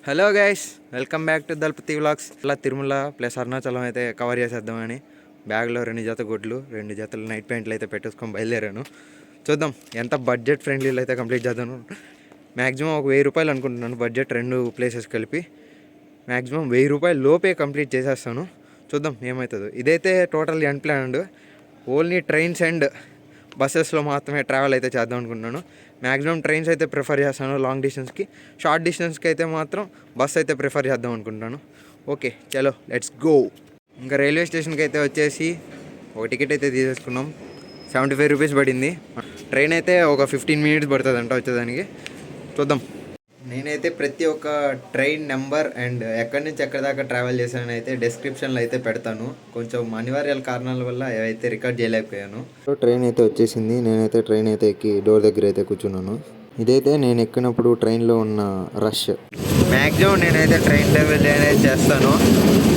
Hello guys, welcome back to Thalapathy vlogs. ఇలా Tirumala plus Arunachalam అయితే cover చేసేద్దామని బ్యాగ్లో 2 జత గుడ్లు 2 జతలు నైట్ ప్యాంట్లు అయితే పెట్టేసుకొని బయలుదేరాను. చూద్దాం ఎంత బడ్జెట్ ఫ్రెండ్లీలో అయితే కంప్లీట్ చేద్దాను. మ్యాక్సిమం ఒక 1000 రూపాయలు అనుకుంటున్నాను బడ్జెట్, 2 ప్లేసెస్ కలిపి. మ్యాక్సిమం 1000 రూపాయలు లోపే కంప్లీట్ చేసేస్తాను. చూద్దాం ఏమవుతుందో. ఇదైతే total unplanned, only trains and బస్సెస్లో మాత్రమే ట్రావెల్ అయితే చేద్దాం అనుకుంటున్నాను. మ్యాక్సిమం ట్రైన్స్ అయితే ప్రిఫర్ చేస్తాను లాంగ్ డిస్టెన్స్కి. షార్ట్ డిస్టెన్స్కి అయితే మాత్రం బస్ అయితే ప్రిఫర్ చేద్దాం అనుకుంటున్నాను. ఓకే చలో లెట్స్ గో. ఇంకా రైల్వే స్టేషన్కి అయితే వచ్చేసి ఒక టికెట్ అయితే తీసేసుకున్నాం. 75 రూపీస్ పడింది. ట్రైన్ అయితే ఒక 15 మినిట్స్ పడుతుందంట వచ్చేదానికి. చూద్దాం. నేనైతే ప్రతి ఒక్క ట్రైన్ నెంబర్ అండ్ ఎక్కడి నుంచి ఎక్కడి దాకా ట్రావెల్ చేశానని అయితే డిస్క్రిప్షన్లో అయితే పెడతాను. కొంచెం అనివార్యాల కారణాల వల్ల ఏవైతే రికార్డ్ చేయలేకపోయాను. ట్రైన్ అయితే వచ్చేసింది. నేనైతే ట్రైన్ అయితే ఎక్కి డోర్ దగ్గర అయితే కూర్చున్నాను. ఇదైతే నేను ఎక్కినప్పుడు ట్రైన్లో ఉన్న రష్. మ్యాక్సిమం నేనైతే ట్రైన్ ట్రావెల్ అనేది చేస్తాను.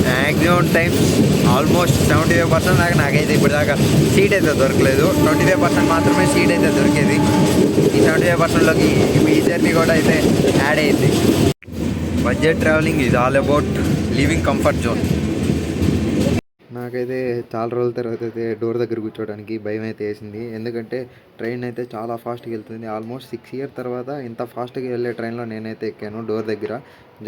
మ్యాక్సిమం టైమ్స్ ఆల్మోస్ట్ 75% దాకా నాకైతే ఇప్పుడు దాకా సీట్ అయితే దొరకలేదు. 25% మాత్రమే సీట్ అయితే దొరికేది. ఈ 75%లోకి ఈ జర్నీ కూడా అయితే యాడ్ అయింది. Budget travelling is all about living comfort zone. నాకైతే చాలా రోజుల తర్వాత అయితే డోర్ దగ్గర కూర్చోవడానికి భయం అయితే వేసింది. ఎందుకంటే ట్రైన్ అయితే చాలా ఫాస్ట్గా వెళ్తుంది. ఆల్మోస్ట్ 6 ఇయర్స్ తర్వాత ఇంత ఫాస్ట్గా వెళ్ళే ట్రైన్లో నేనైతే ఎక్కాను. డోర్ దగ్గర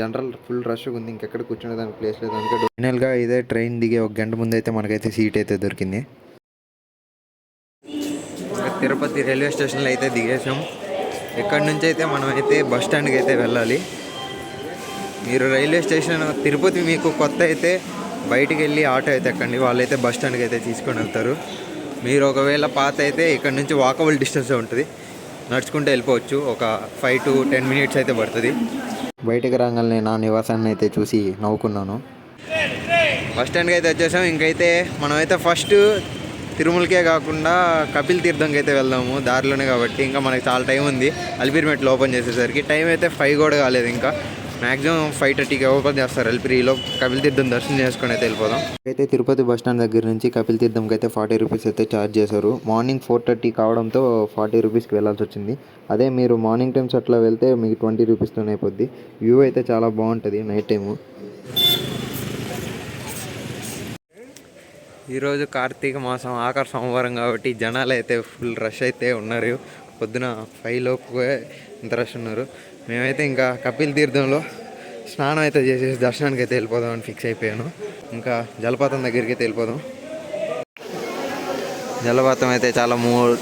జనరల్ ఫుల్ రష్గా ఉంది, ఇంకెక్కడ కూర్చునేదానికి ప్లేస్ లేదు. అందుకే ఫైనల్గా ఇదే ట్రైన్ దిగే 1 గంట ముందు అయితే మనకైతే సీట్ అయితే దొరికింది. తిరుపతి రైల్వే స్టేషన్లో అయితే దిగేసాం. ఇక్కడ నుంచి అయితే మనం అయితే బస్ స్టాండ్కి అయితే వెళ్ళాలి. మీరు రైల్వే స్టేషన్ తిరుపతి మీకు కొత్త అయితే బయటికి వెళ్ళి ఆటో అయితే ఎక్కండి, వాళ్ళైతే బస్ స్టాండ్కి అయితే తీసుకొని వెళ్తారు. మీరు ఒకవేళ పాత అయితే ఇక్కడ నుంచి వాకబుల్ డిస్టెన్స్ ఉంటుంది, నడుచుకుంటూ వెళ్ళిపోవచ్చు. ఒక 5 to 10 మినిట్స్ అయితే పడుతుంది. బయటకు రాగానే నా నివాసాన్ని అయితే చూసి నవ్వుకున్నాను. బస్ స్టాండ్కి అయితే వచ్చేసాం. ఇంకైతే మనమైతే ఫస్ట్ తిరుమలకే కాకుండా కపిల్ తీర్థంకి అయితే వెళ్దాము, దారిలోనే కాబట్టి. ఇంకా మనకి చాలా టైం ఉంది. అలిపిరి మెట్లు ఓపెన్ చేసేసరికి టైం అయితే 5 కూడా కాలేదు. ఇంకా మ్యాక్సిమం 5:30కి ఓపెన్ చేస్తారు అలిపిరిలో. కపిల్ తీర్థం దర్శనం చేసుకొని అయితే వెళ్ళిపోదాం. అయితే తిరుపతి బస్ స్టాండ్ దగ్గర నుంచి కపిల్ తీర్థంకి అయితే 40 రూపీస్ అయితే ఛార్జ్ చేశారు. మార్నింగ్ 4:30 కావడంతో 40 రూపీస్కి వెళ్ళాల్సి వచ్చింది. అదే మీరు మార్నింగ్ టైమ్స్ అట్లా వెళ్తే మీకు 20 రూపీస్తోనే అయిపోద్ది. వ్యూ అయితే చాలా బాగుంటుంది నైట్ టైము. ఈరోజు కార్తీక మాసం ఆఖరి సోమవారం కాబట్టి జనాలు అయితే ఫుల్ రష్ అయితే ఉన్నారు. పొద్దున 5 లోపు ఇంత రష్ ఉన్నారు. మేమైతే ఇంకా కపిల్ తీర్థంలో స్నానం అయితే చేసేసి దర్శనానికి అయితే వెళ్ళిపోదామని ఫిక్స్ అయిపోయాను. ఇంకా జలపాతం దగ్గరికి అయితే వెళ్ళిపోదాం. జలపాతం అయితే చాలా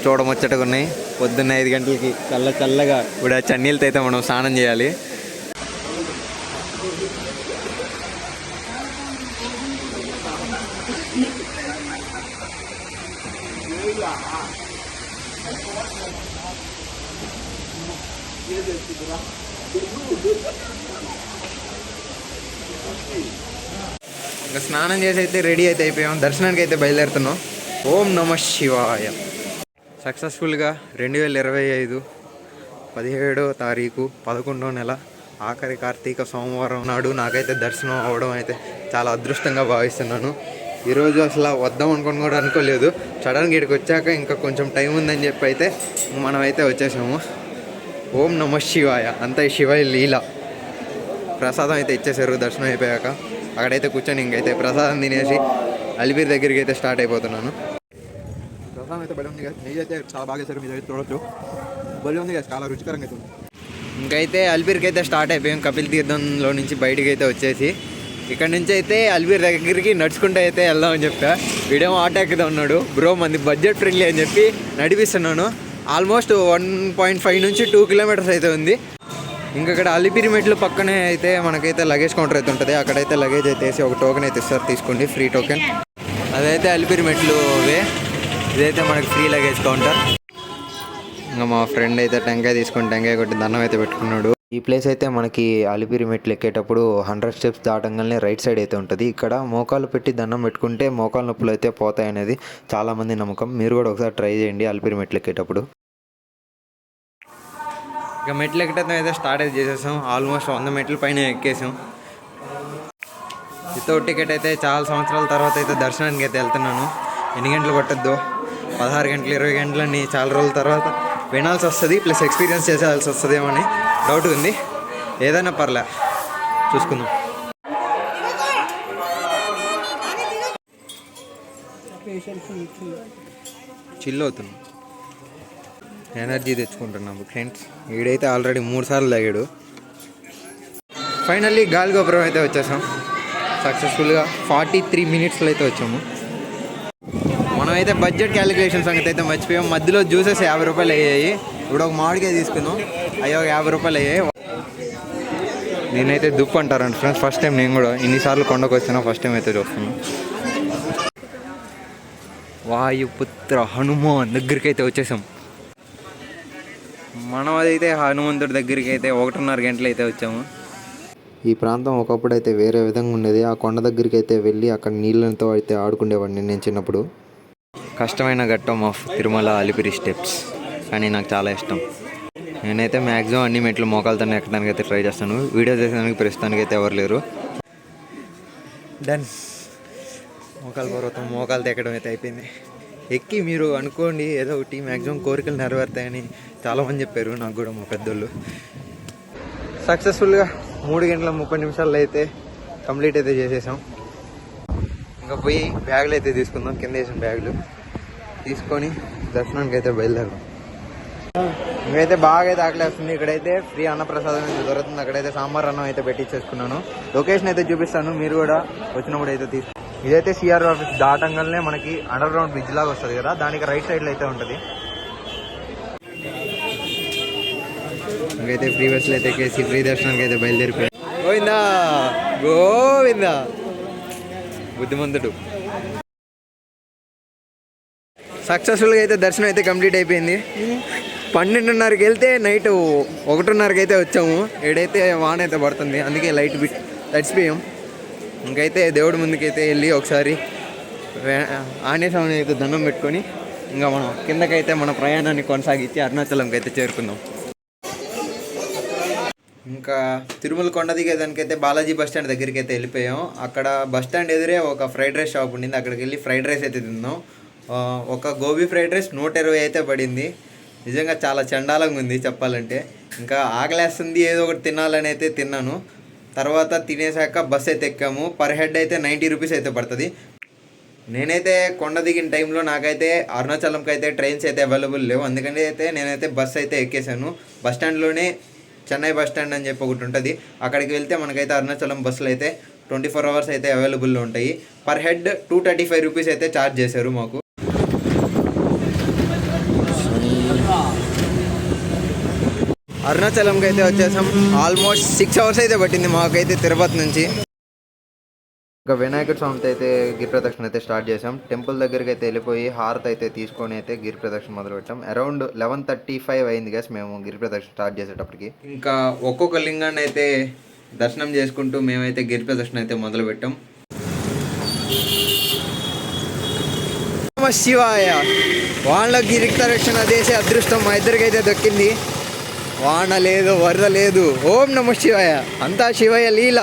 చూడముచ్చటగా ఉన్నాయి. పొద్దున్న 5 గంటలకి చల్లగా ఇప్పుడు చన్నీళ్ళతో అయితే మనం స్నానం చేయాలి. ఇంకా స్నానం చేసి అయితే రెడీ అయితే అయిపోయాం. దర్శనానికి అయితే బయలుదేరుతున్నాం. ఓం నమః శివాయ. సక్సెస్ఫుల్గా 2025 17వ తారీఖు 11వ నెల ఆఖరి కార్తీక సోమవారం నాడు నాకైతే దర్శనం అవ్వడం అయితే చాలా అదృష్టంగా భావిస్తున్నాను. ఈరోజు అసలు వద్దాం అనుకుని కూడా అనుకోలేదు. సడన్గా ఇక్కడికి వచ్చాక ఇంకా కొంచెం టైం ఉందని చెప్పి అయితే మనమైతే వచ్చేసాము. ఓం నమః శివాయ. అంతా శివాయ లీల. ప్రసాదం అయితే ఇచ్చేసారు దర్శనం అయిపోయాక. అక్కడైతే కూర్చొని ఇంకైతే ప్రసాదం తినేసి అలిపిరి దగ్గరికి అయితే స్టార్ట్ అయిపోతున్నాను. ప్రసాదం అయితే బలి ఉంది కదా, నెయ్యి అయితే చాలా బాగా వేసారు. మీరు అయితే చూడొచ్చు, బలి ఉంది కదా, చాలా రుచికరంగా అయితే ఉంది. ఇంకైతే అలిపిరికి అయితే స్టార్ట్ అయిపోయాం. కపిల్ తీర్థంలో నుంచి బయటికి అయితే వచ్చేసి ఇక్కడ నుంచి అయితే అలిపిరి దగ్గరికి నడుచుకుంటూ అయితే వెళ్దామని చెప్పా. వీడేమో ఆటో ఎక్కుతా ఉన్నాడు. బ్రో మంది బడ్జెట్ ఫ్రెండ్లీ అని చెప్పి నడిపిస్తున్నాను. ఆల్మోస్ట్ 1.5 నుంచి 2 కిలోమీటర్స్ అయితే ఉంది. ఇంకక్కడ అలిపిరి మెట్లు పక్కనే అయితే మనకైతే లగేజ్ కౌంటర్ అయితే ఉంటుంది. అక్కడైతే లగేజ్ అయితే వేసి ఒక టోకెన్ అయితే ఇస్తారు, తీసుకోండి, ఫ్రీ టోకెన్. అదైతే అలిపిరి మెట్లు అవే. ఇదైతే మనకి ఫ్రీ లగేజ్ కౌంటర్. ఇంకా మా ఫ్రెండ్ అయితే టెంకాయ తీసుకొని టెంకాయ కొట్టి దండం అయితే పెట్టుకున్నాడు. ఈ ప్లేస్ అయితే మనకి అలిపిరి మెట్లు ఎక్కేటప్పుడు 100 స్టెప్స్ దాటంగానే రైట్ సైడ్ అయితే ఉంటుంది. ఇక్కడ మోకాలు పెట్టి దండం పెట్టుకుంటే మోకాలు నొప్పులు అయితే పోతాయి అనేది చాలామంది నమ్మకం. మీరు కూడా ఒకసారి ట్రై చేయండి అలిపిరి మెట్లు ఎక్కేటప్పుడు. ఇక మెట్లు ఎక్కడం అయితే స్టార్ట్ అయితే చేసేసాం. ఆల్మోస్ట్ 100 మెట్ల పైన ఎక్కేసాం. వితౌట్ టికెట్ అయితే చాలా సంవత్సరాల తర్వాత అయితే దర్శనానికి అయితే వెళ్తున్నాను. ఎన్ని గంటలు పట్టద్దు, 16 గంటలు 20 గంటలని చాలా రోజుల తర్వాత వినాల్సి వస్తుంది, ప్లస్ ఎక్స్పీరియన్స్ చేసేయాల్సి వస్తుందేమో అని డౌట్ ఉంది. ఏదైనా పర్లే, చూసుకుందాం. చిల్ అవుతున్నాం, ఎనర్జీ తెచ్చుకుంటున్నాము ఫ్రెండ్స్. వీడైతే ఆల్రెడీ 3 సార్లు తాగాడు. ఫైనల్లీ గాలి గోపురం అయితే వచ్చేసాం సక్సెస్ఫుల్గా. 43 మినిట్స్లో అయితే వచ్చాము. మనమైతే బడ్జెట్ క్యాలిక్యులేషన్ సంగతి అయితే మర్చిపోయాం. మధ్యలో జ్యూసెస్ 50 రూపాయలు అయ్యాయి. ఇప్పుడు ఒక మామిడికాయ తీసుకున్నాం, అయ్యో 50 రూపాయలు అయ్యాయి. నేనైతే దుప్పు అంటారంట ఫ్రెండ్స్. ఫస్ట్ టైం నేను కూడా ఇన్నిసార్లు కొండకు వచ్చినా ఫస్ట్ టైం అయితే చూస్తున్నాను. వాయుపుత్ర హనుమాన్ దగ్గరికి అయితే వచ్చేసాం. మనం అదైతే హనుమంతుడి దగ్గరికి అయితే 1:30 గంటలు అయితే వచ్చాము. ఈ ప్రాంతం ఒకప్పుడు అయితే వేరే విధంగా ఉండేది. ఆ కొండ దగ్గరికి అయితే వెళ్ళి అక్కడ నీళ్ళతో అయితే ఆడుకునేవాడిని నేను చిన్నప్పుడు. కష్టమైన ఘట్టం ఆఫ్ తిరుమల అలిపిరి స్టెప్స్, కానీ నాకు చాలా ఇష్టం. నేనైతే మ్యాక్సిమం అన్ని మెట్లు మోకాలతోనే ఎక్కడానికి అయితే ట్రై చేస్తాను. వీడియో చేసేదానికి ప్రస్తుతానికి అయితే ఎవరు లేరు. డన్. మోకాల పర్వతం మోకాలతో ఎక్కడం అయితే అయిపోయింది. ఎక్కి మీరు అనుకోండి ఏదో ఒకటి, మ్యాక్సిమం కోరికలు నెరవేరుతాయని చాలామంది చెప్పారు, నాకు కూడా మా పెద్దోళ్ళు. సక్సెస్ఫుల్గా 3 గంటల 30 నిమిషాల్లో అయితే కంప్లీట్ అయితే చేసేసాం. ఇంకా పోయి బ్యాగులు అయితే తీసుకుందాం. కింద వేసిన బ్యాగులు తీసుకొని దర్శనానికి అయితే బయలుదేరాం. ఇంకైతే బాగా అయితే ఆకలేస్తుంది. ఇక్కడైతే ఫ్రీ అన్నప్రసాదం అయితే దొరుకుతుంది. అక్కడైతే సాంబార్ అన్నం అయితే పెట్టించేసుకున్నాను. లొకేషన్ అయితే చూపిస్తాను, మీరు కూడా వచ్చినప్పుడు అయితే తీసు. ఇదైతే సిఆర్ ఆఫీస్ దాటంగానే మనకి అండర్ గ్రౌండ్ బ్రిడ్జ్ లాగా వస్తుంది కదా, దానికి రైట్ సైడ్లో అయితే ఉంటుంది. ఇంకైతే ఫ్రీ బస్సులు అయితే ఎక్కేసి ఫ్రీ దర్శనానికి అయితే బయలుదేరిపోయాయి. గోవిందా గోవిందా బుద్ధిమంతుడు. సక్సెస్ఫుల్గా అయితే దర్శనం అయితే కంప్లీట్ అయిపోయింది. 12:30కి వెళ్తే నైట్ 1:30కి అయితే వచ్చాము. ఏడైతే వాన అయితే పడుతుంది, అందుకే లైట్ బిట్ తడిచిపోయాం. ఇంకైతే దేవుడి ముందుకైతే వెళ్ళి ఒకసారి ఆంజనేయ స్వామిని అయితే దండం పెట్టుకొని ఇంకా మనం కిందకైతే మన ప్రయాణాన్ని కొనసాగించి అరుణాచలంకి అయితే చేరుకుందాం. ఇంకా తిరుమల కొండ దిగేదానికైతే బాలాజీ బస్ స్టాండ్ దగ్గరికి అయితే వెళ్ళిపోయాం. అక్కడ బస్ స్టాండ్ ఎదురే ఒక ఫ్రైడ్ రైస్ షాప్ ఉండింది. అక్కడికి వెళ్ళి ఫ్రైడ్ రైస్ అయితే తిన్నాం. ఒక గోబీ ఫ్రైడ్ రైస్ 120 అయితే పడింది. నిజంగా చాలా చండాలంగా ఉంది చెప్పాలంటే. ఇంకా ఆకలేస్తుంది, ఏదో ఒకటి తినాలని అయితే తిన్నాను. తర్వాత తినేసాక బస్ అయితే ఎక్కాము. పర్ హెడ్ అయితే 90 రూపీస్ అయితే పడుతుంది. నేనైతే కొండ దిగిన టైంలో నాకైతే అరుణాచలంకి అయితే ట్రైన్స్ అయితే అవైలబుల్ లేవు, అందుకని అయితే నేనైతే బస్ అయితే ఎక్కేసాను. బస్ స్టాండ్లోనే చెన్నై బస్ స్టాండ్ అని చెప్పి ఒకటి ఉంటుంది, అక్కడికి వెళ్తే మనకైతే అరుణాచలం బస్సులు అయితే 24 అవర్స్ అయితే అవైలబుల్లో ఉంటాయి. పర్ హెడ్ 235 రూపీస్ అయితే ఛార్జ్ చేశారు మాకు. అరుణాచలంకి అయితే వచ్చేసాం. ఆల్మోస్ట్ 6 అవర్స్ అయితే పట్టింది మాకైతే తిరుపతి నుంచి. ఇంకా వినాయకుడి స్వామితో అయితే గిరి ప్రదక్షిణ అయితే స్టార్ట్ చేసాం. టెంపుల్ దగ్గరికి అయితే వెళ్ళిపోయి హారతి అయితే తీసుకొని అయితే గిరి ప్రదక్షిణ మొదలుపెట్టాం. అరౌండ్ 11:35 అయింది గైస్ మేము గిరి ప్రదక్షిణ స్టార్ట్ చేసేటప్పటికి. ఇంకా ఒక్కొక్క లింగాన్ని అయితే దర్శనం చేసుకుంటూ మేమైతే గిరి ప్రదక్షిణ అయితే మొదలుపెట్టాం. శివాయ. వాళ్ళ గిరి ప్రదక్షిణ చేసే అదృష్టం మా ఇద్దరికైతే దక్కింది. వాన లేదు, వరద లేదు. ఓం నమ శివాయ, అంతా శివయ్య లీల.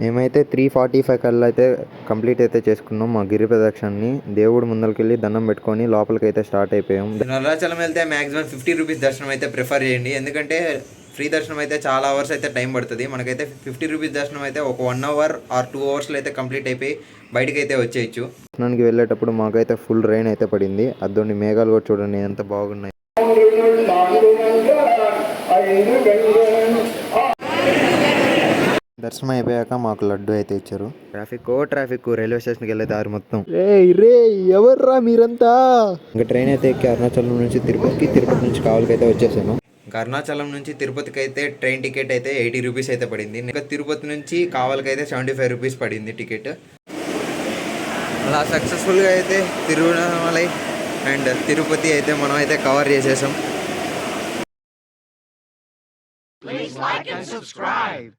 మేమైతే 3:45 కల్లా అయితే కంప్లీట్ అయితే చేసుకున్నాం మా గిరి ప్రదక్షిణని. దేవుడు ముందరికి వెళ్ళి దండం పెట్టుకొని లోపలికి అయితే స్టార్ట్ అయిపోయాం. అరుణాచలం వెళ్తే మ్యాక్సిమం 50 రూపీస్ దర్శనం అయితే ప్రిఫర్ చేయండి, ఎందుకంటే ఫ్రీ దర్శనం అయితే చాలా అవర్స్ అయితే టైం పడుతుంది. మనకైతే 50 రూపీస్ దర్శనం అయితే ఒక 1 అవర్ ఆర్ 2 అవర్స్లో అయితే కంప్లీట్ అయిపోయి బయటకు అయితే వచ్చేయచ్చు. దర్శనానికి వెళ్ళేటప్పుడు మాకైతే ఫుల్ రెయిన్ అయితే పడింది. అదొండి మేఘాలు కూడా చూడండి ఎంత బాగున్నాయి. దర్శనం అయిపోయాక మాకు లడ్డు అయితే ఇచ్చారు. ట్రాఫిక్ రైల్వే స్టేషన్కి వెళ్ళే దారి మొత్తం రే ఎవర్రా మీరంతా. ఇంకా ట్రైన్ అయితే ఎక్కి అరుణాచలం నుంచి తిరుపతికి, తిరుపతి నుంచి కావలికి అయితే వచ్చేసాను. ఇంకా అరుణాచలం నుంచి తిరుపతికి అయితే ట్రైన్ టికెట్ అయితే 80 రూపీస్ అయితే పడింది. ఇంకా తిరుపతి నుంచి కావలికి అయితే 75 రూపీస్ పడింది టికెట్. అలా సక్సెస్ఫుల్గా అయితే తిరువణమలై అండ్ తిరుపతి అయితే మనం అయితే కవర్ చేసేసాం. Please like and subscribe.